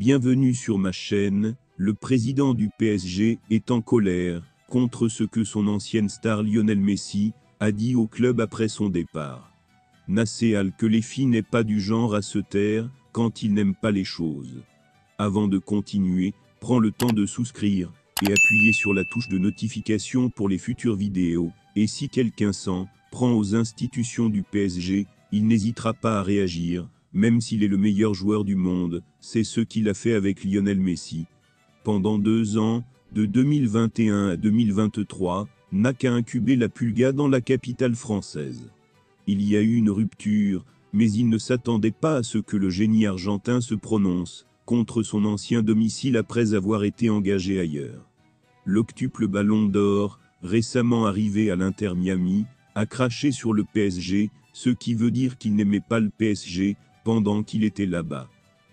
Bienvenue sur ma chaîne. Le président du PSG est en colère contre ce que son ancienne star Lionel Messi a dit au club après son départ. Nasser Al-Khelaifi n'est pas du genre à se taire quand il n'aime pas les choses. Avant de continuer, prends le temps de souscrire et appuyer sur la touche de notification pour les futures vidéos. Et si quelqu'un s'en prend aux institutions du PSG, il n'hésitera pas à réagir, même s'il est le meilleur joueur du monde. C'est ce qu'il a fait avec Lionel Messi. Pendant 2 ans, de 2021 à 2023, n'a qu'à incuber la pulga dans la capitale française. Il y a eu une rupture, mais il ne s'attendait pas à ce que le génie argentin se prononce contre son ancien domicile après avoir été engagé ailleurs. L'octuple Ballon d'Or, récemment arrivé à l'Inter Miami, a craché sur le PSG, ce qui veut dire qu'il n'aimait pas le PSG pendant qu'il était là-bas.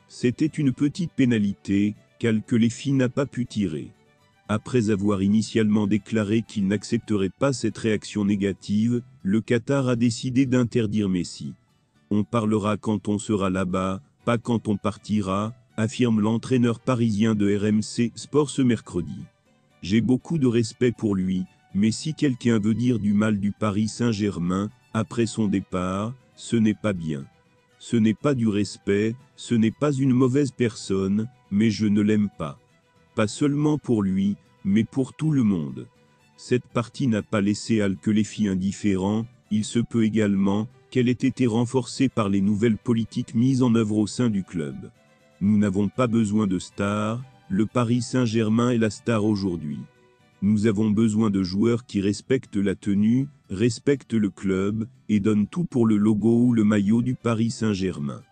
C'était une petite pénalité qu'Al-Khelaifi n'a pas pu tirer. Après avoir initialement déclaré qu'il n'accepterait pas cette réaction négative, le Qatar a décidé d'interdire Messi. On parlera quand on sera là-bas, pas quand on partira, affirme l'entraîneur parisien de RMC Sport ce mercredi. J'ai beaucoup de respect pour lui, mais si quelqu'un veut dire du mal du Paris Saint-Germain, après son départ, ce n'est pas bien. Ce n'est pas du respect, ce n'est pas une mauvaise personne, mais je ne l'aime pas. Pas seulement pour lui, mais pour tout le monde. Cette partie n'a pas laissé Al-Khelaifi indifférent, il se peut également qu'elle ait été renforcée par les nouvelles politiques mises en œuvre au sein du club. Nous n'avons pas besoin de stars, le Paris Saint-Germain est la star aujourd'hui. Nous avons besoin de joueurs qui respectent la tenue, respectent le club, et donnent tout pour le logo ou le maillot du Paris Saint-Germain.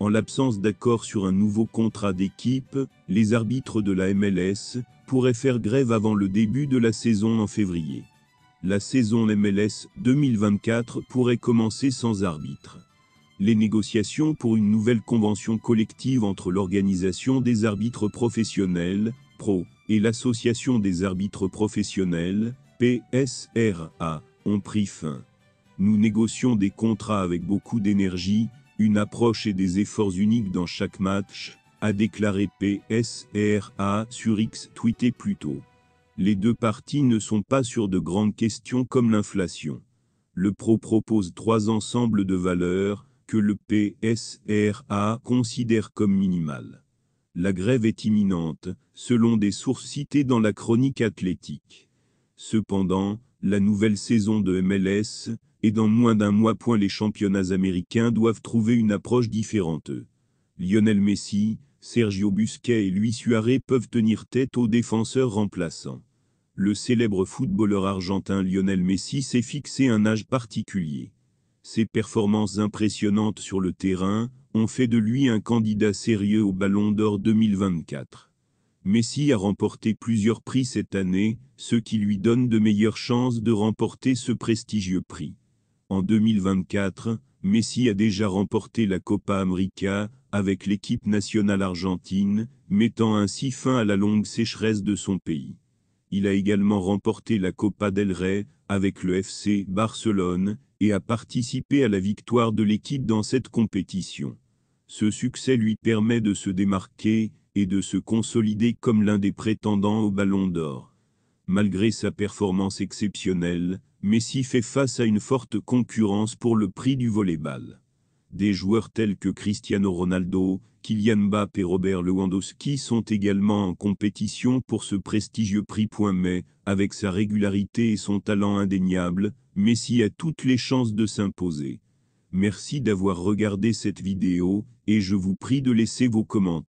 En l'absence d'accord sur un nouveau contrat d'équipe, les arbitres de la MLS pourraient faire grève avant le début de la saison en février. La saison MLS 2024 pourrait commencer sans arbitre. Les négociations pour une nouvelle convention collective entre l'Organisation des arbitres professionnels, PRO, et l'Association des arbitres professionnels, PSRA, ont pris fin. Nous négocions des contrats avec beaucoup d'énergie, une approche et des efforts uniques dans chaque match, a déclaré PSRA sur X tweeté plus tôt. Les deux parties ne sont pas sur de grandes questions comme l'inflation. Le PRO propose 3 ensembles de valeurs que le PSRA considère comme minimales. La grève est imminente, selon des sources citées dans la chronique athlétique. Cependant, la nouvelle saison de MLS, et dans moins d'un mois. Les championnats américains doivent trouver une approche différente. Lionel Messi, Sergio Busquets et Luis Suarez peuvent tenir tête aux défenseurs remplaçants. Le célèbre footballeur argentin Lionel Messi s'est fixé un âge particulier. Ses performances impressionnantes sur le terrain ont fait de lui un candidat sérieux au Ballon d'Or 2024. Messi a remporté plusieurs prix cette année, ce qui lui donne de meilleures chances de remporter ce prestigieux prix. En 2024, Messi a déjà remporté la Copa América avec l'équipe nationale argentine, mettant ainsi fin à la longue sécheresse de son pays. Il a également remporté la Copa del Rey avec le FC Barcelone et a participé à la victoire de l'équipe dans cette compétition. Ce succès lui permet de se démarquer et de se consolider comme l'un des prétendants au Ballon d'Or. Malgré sa performance exceptionnelle, Messi fait face à une forte concurrence pour le prix du volleyball. Des joueurs tels que Cristiano Ronaldo, Kylian Mbappé et Robert Lewandowski sont également en compétition pour ce prestigieux prix. Mais, avec sa régularité et son talent indéniable, Messi a toutes les chances de s'imposer. Merci d'avoir regardé cette vidéo, et je vous prie de laisser vos commentaires.